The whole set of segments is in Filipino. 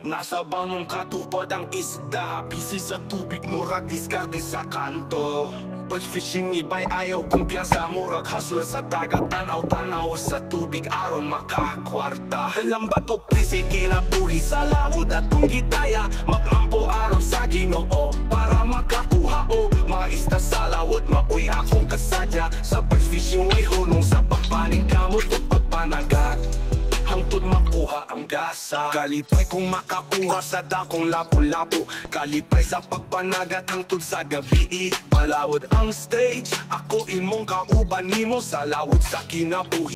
Nasa bangong katupad ang isda, busy sa tubig, murag diskarte sa kanto. But fishing iba'y ayaw kumpiyansa, murag hustle sa dagat, tanaw-tanaw sa tubig, aron makakwarta. Lambat o prisi, kinabuhi sa lawod at kung gitaya, maglampo aron sa Ginoo para makakuha o mga isda sa lawod. Mauwi akong kasadya sa pag-fishing, way hunong sa pagpanig kamot o pagpanagat, hangtod makuha ang gasa. Kalipay kung makakuha sa dakong lapu-lapu, kalipay sa pagpanagat hangtod sa gabi. Palawod ang stage, ako imong kauban nimo sa lawod sa kinabuhi.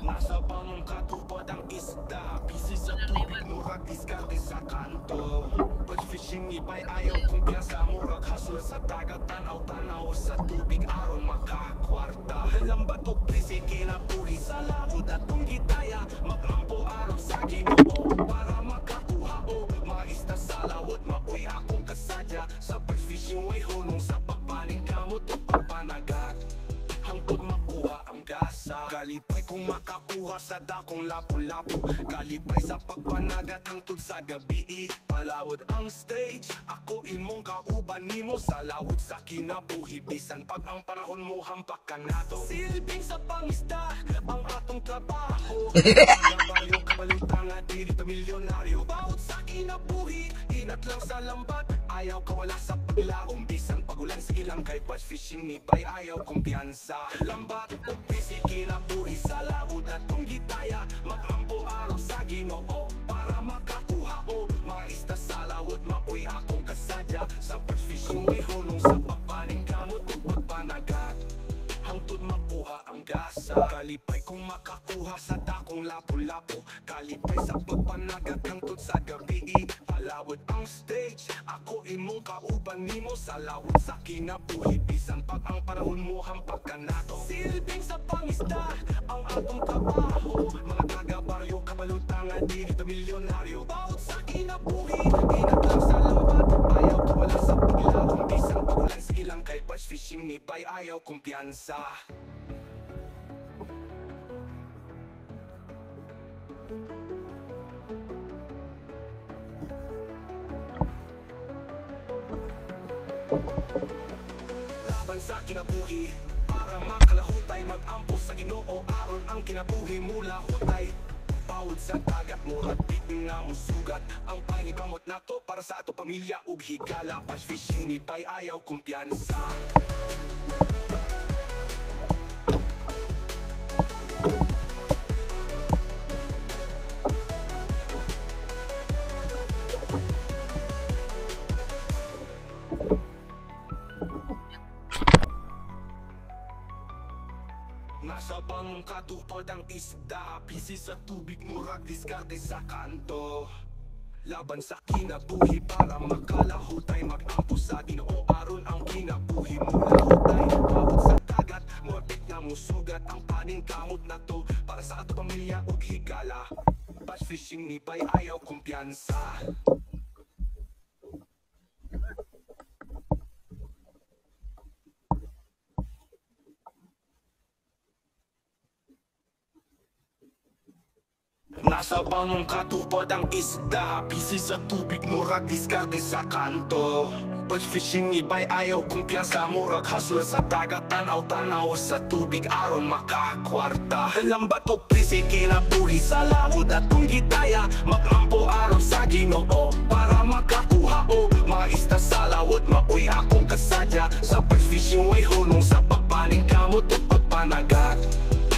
Nasa bangong katupad ang isda, busy sa tubig, murag diskarte sa kanto. But fishing iba'y ayaw kumpiyansa, murag hustle sa dagat, tanaw-tanaw sa tubig, aron makakwarta. Lambat o prisi, kinabuhi sa lawod at kung gitaya, maglampo aron sa Ginoo para makakuha o mga isda sa lawod. Mauwi akong kasadya sa pag-fishing, way hunong sa pagpanig kamot o pagpanagat, hangtod makuha ang gasa. Kalipay kung makakuha sa dakong lapu-lapu, kalipay sa pagpanagat hangtod sa gabi. Palawod ang stage, ako imong kauban nimo sa lawod sa kinabuhi. Bisan pag ang panahon mo hampak ka nato, silbing sa pangisda ang atong trabaho. Kabalyo, kabalutang at dili pa milyonaryo, bawat sa kinabuhi, inat lang sa lambat, ayaw kawala sa paglaong. Bisan pagulan sa ilang kay patch fishing iba'y ayaw kumpiyansa. Lambat o busy, kinabuhi sa lawod at kung gitaya, maglampo araw sa Ginoo para makakuha o mga isda sa lawod. Mauwi akong kasadya sa patch fishing, way hunong sa pagpaning kamot o pagpanagat, hangtod makuha ang gasa. Kalipay kung makakuha sa dakong lapu-lapu, kalipay sa pagpanagat hangtod sa gabi. Palawod ang stage, ako imong kauban nimo sa lawod sa kinabuhi. Bisan pag ang panahon mo hampak ka nato, silbing sa pangisda ang atong trabaho. Mga taga-baryo, kabalutang at dili pa milyonaryo, bawat sa kinabuhi, inat lang sa lambat, ayaw kawala sa paglaong. Bisan pagulan sa ilang kay patch fishing iba'y ayaw kumpiyansa. Laban sa kinabuhi, para makalahutay, mag-ampo sa Ginoo aron ang kinabuhi mula hutay. Bawod sa dagat, murag bitin nga mong sugat, ang pangikamot nato para sa ato pamilya ug higala. Patch fishing iba'y ayaw kumpiyansa. Nasa bangong katupad ang isda, busy sa tubig, murag diskarte sa kanto. Laban sa kinabuhi para makalahutay, mag-ampo sa Ginoo aron ang kinabuhi mula hutay. Bawat sa dagat, morbid nga musugat, ang paning kamot na to para sa ato pamilya ug higala. Patch fishing iba'y ayaw kumpiyansa. Nasa bangong katupad ang isda, busy sa tubig, murag diskarte sa kanto. Patch fishing iba'y ayaw kumpiyansa, murag hustle sa dagat, tanaw-tanaw sa tubig, aron makakwarta. Lambat o prisi, kinabuhi sa lawod at kung gitaya, maglampo aron sa Ginoo para makakuha o mga isda sa lawod. Mauwi akong kasadya sa patch fishing, way hunong sa pagpaning kamot o pagpanagat,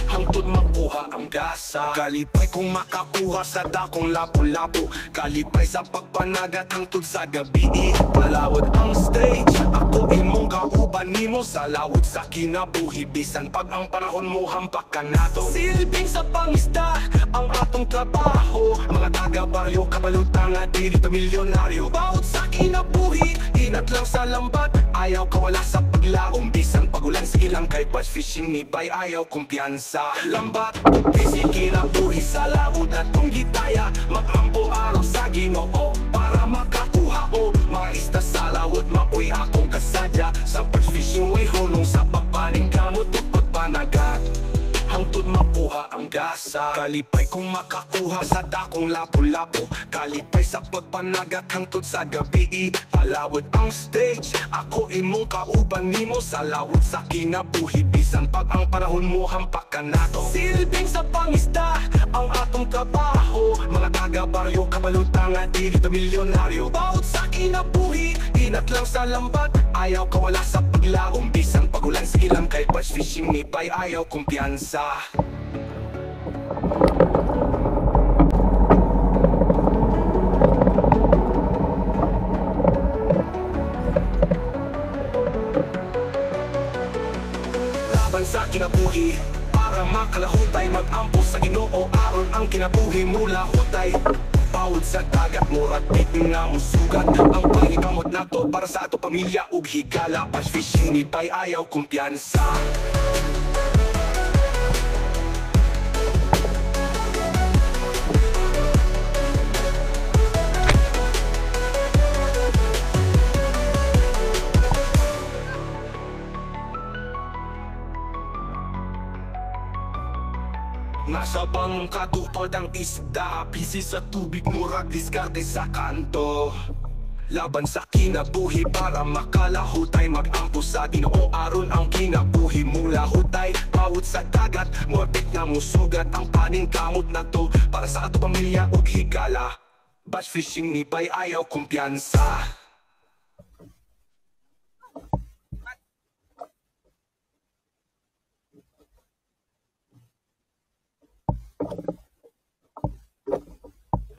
hangtod makuha ang gasa. Kalipay kung makakuha sa dakong lapu-lapu, kalipay sa pagpanagat hangtod sa gabi. Palawod ang stage, ako imong kauban nimo sa lawod sa kinabuhi. Bisan pag ang panahon mo hampak ka nato, silbing sa pangisda ang atong trabaho. Mga taga-baryo, kabalutang at dili pa milyonaryo, bawat sa kinabuhi, inat lang sa lambat, ayaw kawala sa paglaong. Bisan pagulan sige lang kay batch fishing ni bay, ayaw kumpiyansa. Lambat, busy kinabuhi sa laod at kung gitaya. Mag-ampo araw sa Ginoo para makakuha o mga isda sa lawod. Mapuy akong kasadya sa batch fishing way hunong sa pagpaning kamot o pagpanagat. Hangtod makuha ang gasa, kalipay kung makakuha sa dakong lapu-lapu. Kalipay sa pagpanagat hangtod sa gabi, palawod ang stage. Ako imong kauban nimo sa lawod sa kinabuhi. Bisan pag ang panahon mo hampak ka nato. Silbing sa pangisda ang atong trabaho. Mga taga-baryo kabalutang at di dito milyonaryo. Bawat sa kinabuhi, inat lang sa lambat, ayaw kawala sa paglaong. Bisan pagulan sige lang kay batch fishing ni bay, ayaw kumpiyansa. Laban sa kinabuhi para makalahutay. Mag-ampo sa Ginoo aron ang kinabuhi mula hutay. Bawod sa dagat murag bitin nga musugat. Ang pangikamot nato para sa ato pamilya ug higala. Batch fishing ni bay, ayaw kumpiyansa. Nasa bangka tupad ang isda, busy sa tubig murag diskarte sa kanto. Laban sa kinabuhi para makalahutay. Mag-ampo sa Ginoo aron ang kinabuhi mula hutay. Bawod sa dagat morbit nga musugat. Ang paning kamot na to para sa ato pamilya ug higala. Batch fishing ni bay, ayaw kumpiyansa.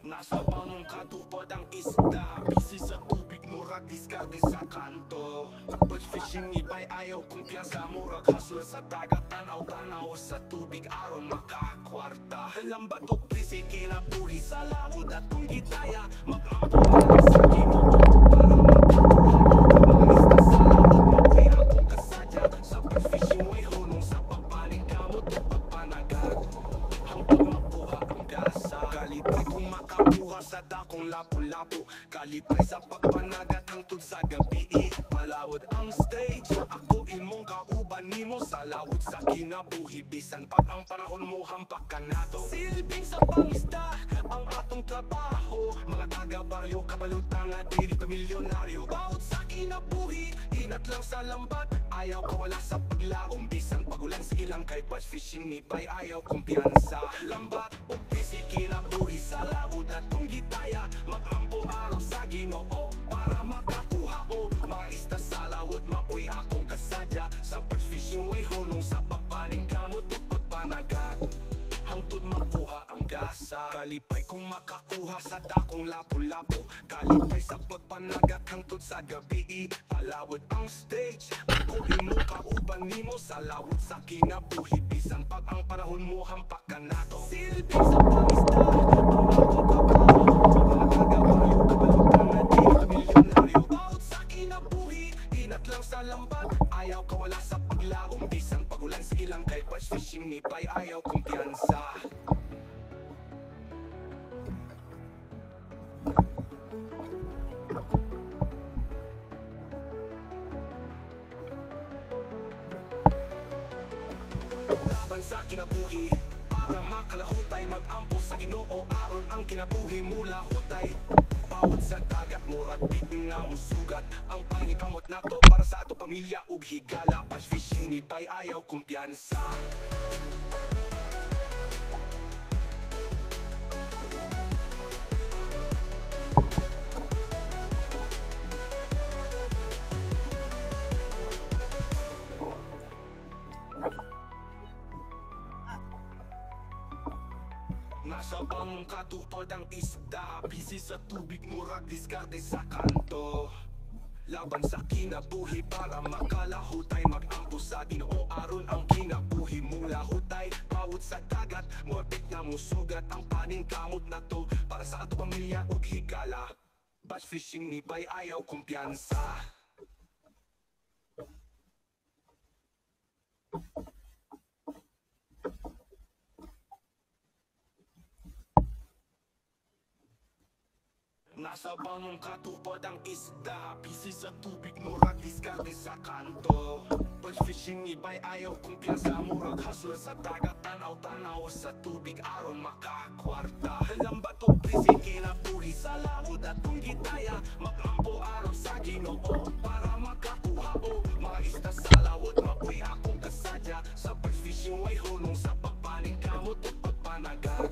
Nasa bangka tupad ang isda, busy sa tubig murag diskarte sa kanto. Batch fishing ni bay, ayaw kumpiyansa. Murag hustle sa dagat, tanaw-tanaw sa tubig aron makakwarta. Lambat o busy kinabuhi sa lawod at kung gitaya. Mag-ampo sa Ginoo para makakuha mga isda sa lawod. Mapuy akong kasadya sa batch fishing way hunong sa pagpaling kamot o pagpanagat. Hangtod makuha ang gasa, kalipay kung makakuha sa dakong lapu-lapu. Kalipay sa pagpanagat hangtod sa gabi, palawod ang stage. Ako imong kauban nimo sa lawod sa kinabuhi. Bisan pag ang panahon mo hampak ka nato. Silbing sa pangisda ang atong trabaho. Mga taga-baryo kabalutang at di dito milyonaryo. Bawat sa kinabuhi, inat lang sa lambat, ayaw kawala sa paglaong. Bisan pagulan sige lang kay batch fishing ni bay, ayaw kumpiyansa. Lambat o busy kinabuhi sa lawod at kung gitaya. Mag-ampo araw sa Ginoo para makakuha o mga isda sa lawod. Mapuy akong kasadya sa batch fishing way hunong sa pagpaling kamot o pagpanagat. Hangtod makuha ang gasa, kalipay kung makakuha sa dakong lapu-lapu. Kalipay sa pagpanagat hangtod sa gabi, palawod ang stage. Ako imong kauban nimo sa lawod sa kinabuhi. Bisan pag ang panahon mo hampak ka nato. Silbing sa pangisda ang atong trabaho. Mga taga-baryo kabalutang at di dito milyonaryo. Bawat sa kinabuhi, inat lang sa lambat, ayaw kawala sa paglaong. Bisan pagulan sige lang kay batch fishing ni bay, ayaw kumpiyansa. Laban sa kinabuhi para makalahutay. Mag-ampo sa Ginoo aron ang kinabuhi mula hutay. Bawat sa dagat murag bitin nga musugat. Ang pangikamot nato para sa ato pamilya ug higala. Batch fishing ni bay, ayaw kumpiyansa. Nasa bangka tupad ang isda, busy sa tubig murag diskarte sa kanto. Laban sa kinabuhi para makalahutay. Mag-ampo sa Ginoo aron ang kinabuhi mula hutay. Bawod sa dagat morbit nga musugat. Ang paning kamot na to para sa ato pamilya ug higala. Batch fishing ni bay, ayaw kumpiyansa. Nasa bangong katupad ang isda, busy sa tubig, murag diskarte sa kanto. Pag fishing iba'y ayaw kumpiyansa, murag hustle sa dagat, tanaw-tanaw sa tubig, aron makakwarta. Lambat o busy, kinabuhi sa laod at kung gitaya, maglampo aron sa Ginoo para makakuha o mga isda sa lawod. Mabuhi akong kasadya sa pag-fishing, way hulong sa pagpaning kamot o pagpanagat.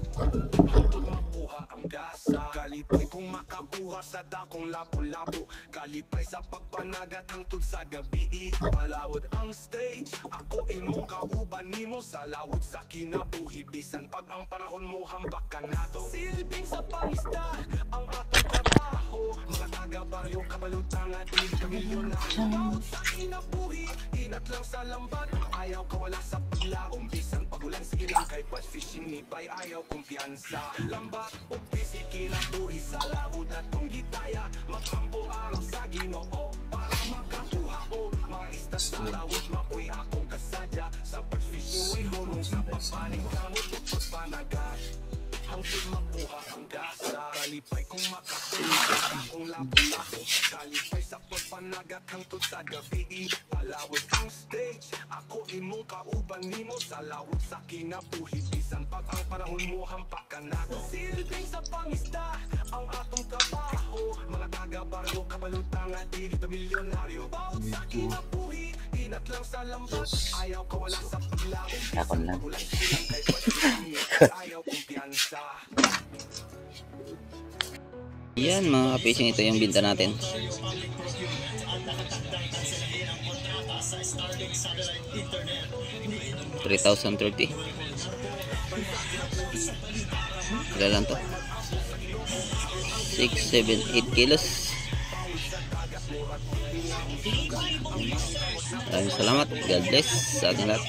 Hantod makuha ang gasa, kalipay kung makakuha sa dakong lapu-lapu, kalipay sa pagpanagat hangtod sa gabi. Palawod ang stage, ako imong kauban nimo sa lawod sa kinabuhi, bisan pag ang panahon mo hambak ka nato. Silbing sa pangisda ang atong trabaho, mga taga-baryo kabalutang at milyonaryo. Lawod sa kinabuhi, inat lang sa lambat, ayaw kawala sa paglaong, bisan pagulan sige lang kay pag fishing iba'y ayaw kumpiyansa. Lambat o busy, kinabuhi sa lawod at kung gitaya, magkampo araw sa Ginoo para makakuha o mga isda sa lawod. Mapuy akong kasadya sa pag-fishing, way hulong sa pagpaning kamot o pagpanagat, hangtod makuha ang gasa. Kalipay kung makakuha sa akong lapu-lapu, kalipay sa pagpanagat hangtod sa gabi. Palawod ang stage, ako imong kauban nimo sa lawod sa kinabuhi, bisan pag ang panahon mo hampak ka nato. Silbing sa pangisda ang atong trabaho, mga taga-baryo kabalutang at di milyonaryo. Bawat sa kinabuhi, inat lang sa lambat, ayaw kawala sa paglaong, Takon lang. pagulan silang kay pag-fishing, ayaw kumpiyansa. Yan mga fishing, ito yung binta natin. 3,030. Ilan lang to? 6, 7, 8 kilos. Maraming salamat. God bless sa ating lahat.